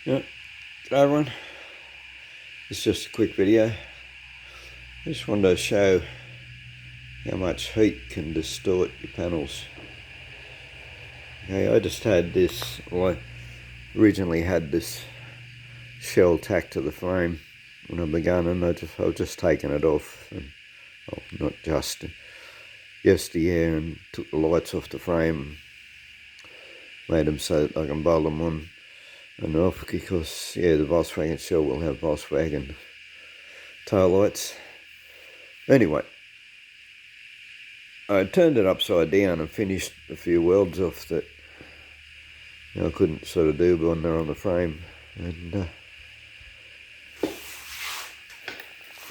Yeah, g'day everyone. It's just a quick video. I just wanted to show how much heat can distort your panels. Okay, I just had this, well, I originally had this shell tacked to the frame when I began, and I've just taken it off, and well, not just yesteryear, and took the lights off the frame, made them so that I can bolt them on and off, because yeah, the Volkswagen shell will have Volkswagen tail lights. Anyway, I turned it upside down and finished a few welds off that I couldn't sort of do when they're on the frame. And look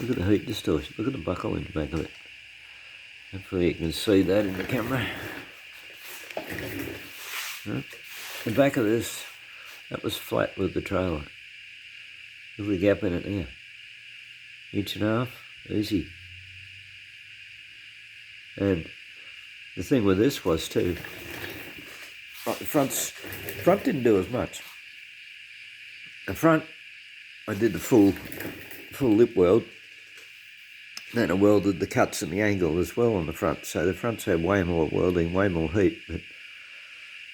at the heat distortion. Look at the buckle in the back of it. Hopefully you can see that in the camera. Right. The back of this, that was flat with the trailer. Look at the gap in it there. 1.5 inches, easy. And the thing with this was too, like the front didn't do as much. The front, I did the full lip weld. Then I welded the cuts and the angle as well on the front. So the front's had way more welding, way more heat, but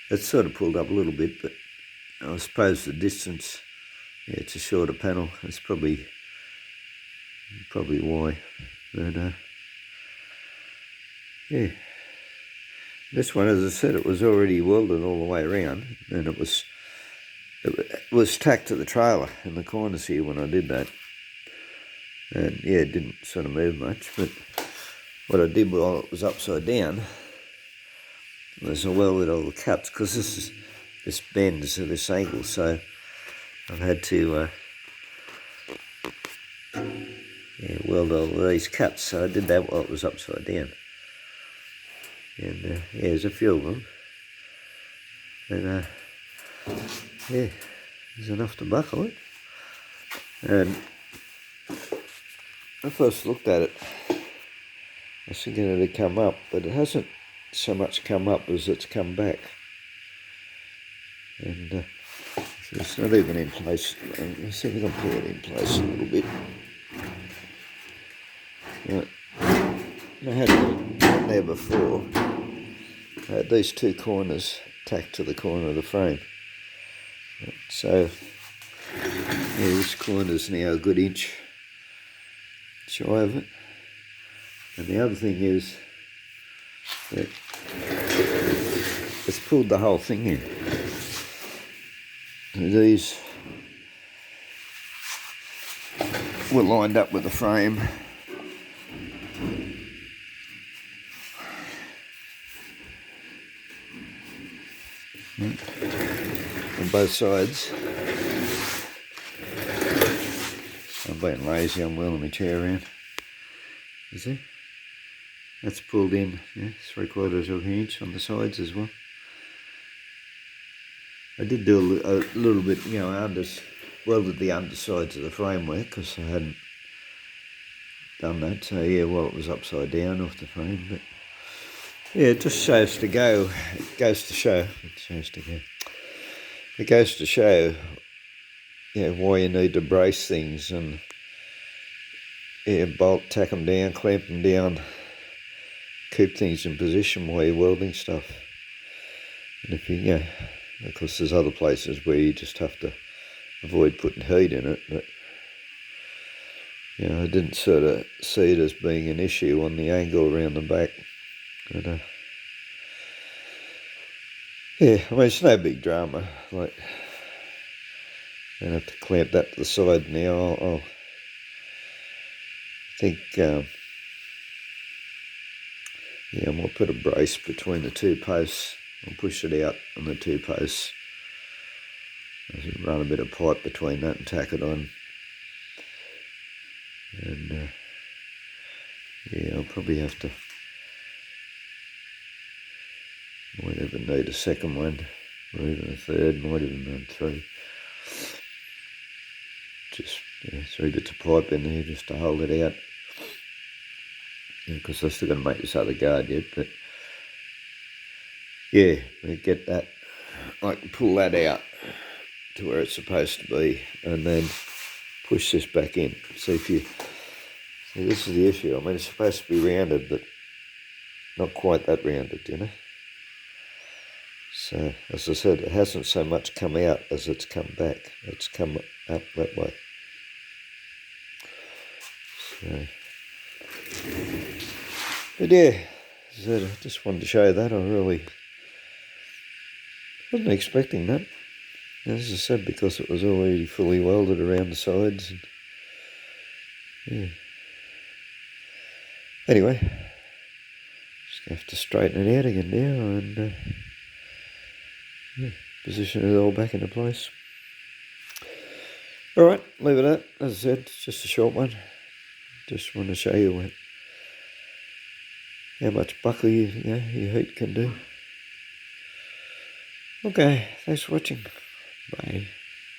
it's sort of pulled up a little bit. But I suppose the distance, yeah, it's a shorter panel. That's probably why. But yeah, this one, as I said, it was already welded all the way around, and it was tacked to the trailer in the corners here when I did that. And yeah, it didn't sort of move much, but what I did while it was upside down was I welded all the cuts, because this bends at this angle, so I've had to weld all these cuts. So I did that while it was upside down. And yeah, there's a few of them. And yeah, there's enough to buckle it. And when I first looked at it, I was thinking it had come up, but it hasn't so much come up as it's come back. And it's not even in place. Let's see if we can pull it in place a little bit. Right. I had it there before. I had these two corners tacked to the corner of the frame. Right. So yeah, this corner's now a good inch shy of it. And the other thing is that it's pulled the whole thing in. And these were lined up with the frame. On both sides. I'm being lazy, I'm wheeling my chair around. You see? That's pulled in, yeah, 3/4 of an inch on the sides as well. I did do a little bit, you know, welded the undersides of the framework, because I hadn't done that. So yeah, while it was upside down off the frame, but yeah, it just shows to go. It goes to show. It goes to show, you know, why you need to brace things and yeah, tack them down, clamp them down, keep things in position while you're welding stuff. And if you, yeah, of course, there's other places where you just have to avoid putting heat in it, but you know, I didn't sort of see it as being an issue on the angle around the back. But yeah, I mean, it's no big drama. Like, I don't have to clamp that to the side now. I think, yeah, I might put a brace between the two posts. I'll push it out on the two posts. I'll run a bit of pipe between that and tack it on. And yeah, I'll probably have to, might even need a second one, or even a third, might even run 3. Just 3 bits of pipe in there just to hold it out. Because I'm still going to make this other guard yet, but yeah, we get that, I can pull that out to where it's supposed to be, and then push this back in. See, this is the issue. I mean, it's supposed to be rounded, but not quite that rounded, you know. So, as I said, it hasn't so much come out as it's come back. It's come up that way. So, but yeah, as I said, I just wanted to show you that. I really wasn't expecting that. As I said, because it was already fully welded around the sides. And, yeah. Anyway, just going to have to straighten it out again now and yeah, position it all back into place. Alright, leave it at that. As I said, it's just a short one. Just want to show you how much buckle your heat can do. Okay, thanks for watching. Bye.